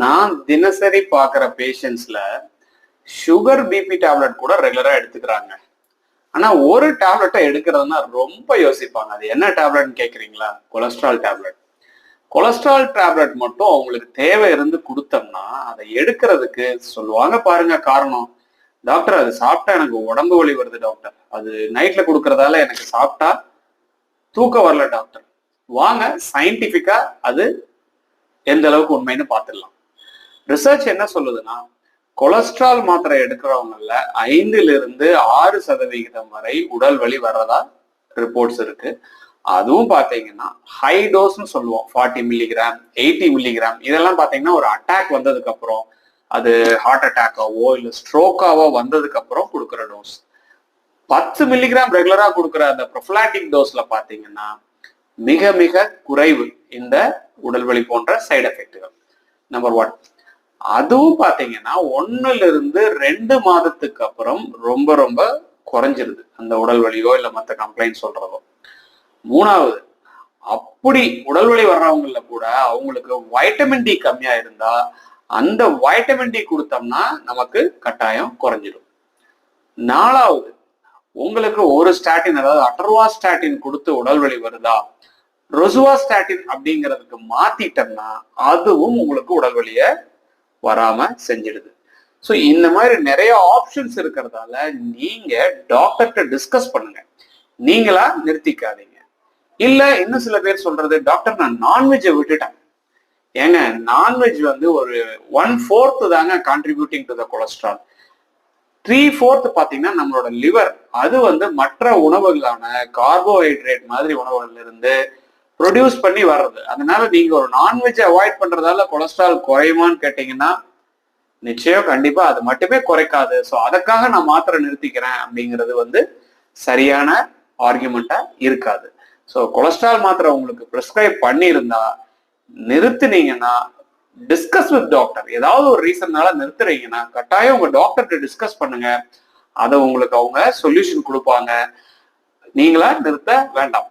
நான் தினசரி பாக்குற பேஷண்ட்ஸ்ல சுகர் பிபி டேப்லெட் கூட ரெகுலரா எடுத்துக்கிறாங்க. ஆனா ஒரு டேப்லெட்டை எடுக்கிறதுனா ரொம்ப யோசிப்பாங்க. அது என்ன டேப்லெட்னு கேக்குறீங்களா? Cholesterol tablet. கொலஸ்ட்ரால் டேப்லெட் மட்டும் அவங்களுக்கு தேவை இருந்து கொடுத்தோம்னா அதை எடுக்கிறதுக்கு சொல்லுவாங்க பாருங்க காரணம். டாக்டர் அது சாப்பிட்டா எனக்கு உடம்பு வலி வருது டாக்டர், அது நைட்ல கொடுக்கறதால எனக்கு சாப்பிட்டா தூக்கம் வரல டாக்டர். வாங்க சயின்டிபிக்கா அது எந்த அளவுக்கு உண்மைன்னு பார்த்துடலாம். ரிசர்ச் என்ன சொல்லுதுன்னா, கொலஸ்ட்ரால் மாத்திரை எடுக்கிறவங்கல 5-6% வரை உடல் வலி வர்றதா ரிப்போர்ட்ஸ் இருக்கு. அதுவும் பாத்தீங்கன்னா ஹை டோஸ்ன்னு சொல்லுவோம், 40 மில்லிகிராம் 80 மில்லிகிராம். இதெல்லாம் பாத்தீங்கன்னா ஒரு அட்டாக் வந்ததுக்கு அப்புறம், அது ஹார்ட் அட்டாக்காவோ இல்ல ஸ்ட்ரோக்காவோ வந்ததுக்கு அப்புறம் கொடுக்குற டோஸ். 10 மில்லிகிராம் ரெகுலரா கொடுக்குற அந்த ப்ரொஃபிலாட்டிக் டோஸ்ல பாத்தீங்கன்னா மிக மிக குறைவு இந்த உடல்வலி போன்ற சைடு எஃபெக்ட்கள். நம்பர் 1. அதுவும் பாத்தீங்கன்னா 1-2 மாதத்துக்கு அப்புறம் ரொம்ப ரொம்ப குறைஞ்சிருது அந்த உடல் வலியோ இல்ல மற்ற கம்ப்ளைண்ட் சொல்றதோ. 3வது, அப்படி உடல் வலி வர்றவங்கள கூட அவங்களுக்கு வைட்டமின் டி கம்மியா இருந்தா அந்த வைட்டமின் டி கொடுத்தோம்னா நமக்கு கட்டாயம் குறைஞ்சிடும். 4வது, உங்களுக்கு ஒரு ஸ்டாட்டின், அதாவது அட்டர்வாஸ்டாட்டின் கொடுத்து உடல் வலி வருதா, ரொசுவாஸ்டாட்டின் அப்படிங்கிறதுக்கு மாத்திட்டோம்னா அதுவும் உங்களுக்கு உடல் வலிய வராம செஞ்சிடுது. ஸோ இந்த மாதிரி நிறைய ஆப்ஷன்ஸ் இருக்கிறதால நீங்க டாக்டர்கிட்ட டிஸ்கஸ் பண்ணுங்க, நீங்களா நிறுத்திக்காதீங்க. இல்ல இன்னும் சில பேர் சொல்றது, டாக்டர் நான் நான்வெஜ்ஜை விட்டுட்டேன். ஏங்க நான்வெஜ் வந்து ஒரு 1/4 தாங்க கான்ட்ரிபியூட்டிங் டு த கொலஸ்ட்ரால். 3/4 பாத்தீங்கன்னா நம்மளோட லிவர், அது வந்து மற்ற உணவுகளான கார்போஹைட்ரேட் மாதிரி உணவுகள்ல இருந்து ப்ரொடியூஸ் பண்ணி வர்றது. அதனால நீங்க ஒரு நான்வெஜ் அவாய்ட் பண்றதால கொலஸ்ட்ரால் குறையுமான்னு கேட்டீங்கன்னா நிச்சயம் கண்டிப்பா அது மட்டுமே குறைக்காது. ஸோ அதுக்காக நான் மாத்திரை நிறுத்திக்கிறேன் அப்படிங்கிறது வந்து சரியான ஆர்குமெண்டா இருக்காது. ஸோ கொலஸ்ட்ரால் மாத்திரை உங்களுக்கு பிரிஸ்கிரைப் பண்ணியிருந்தா நிறுத்துனீங்கன்னா டிஸ்கஸ் வித் டாக்டர். ஏதாவது ஒரு ரீசன்னால நிறுத்துறீங்கன்னா கட்டாயம் உங்க டாக்டர்கிட்ட டிஸ்கஸ் பண்ணுங்க. அதை உங்களுக்கு அவங்க சொல்யூஷன் கொடுப்பாங்க. நீங்களா நிறுத்த வேண்டாம்.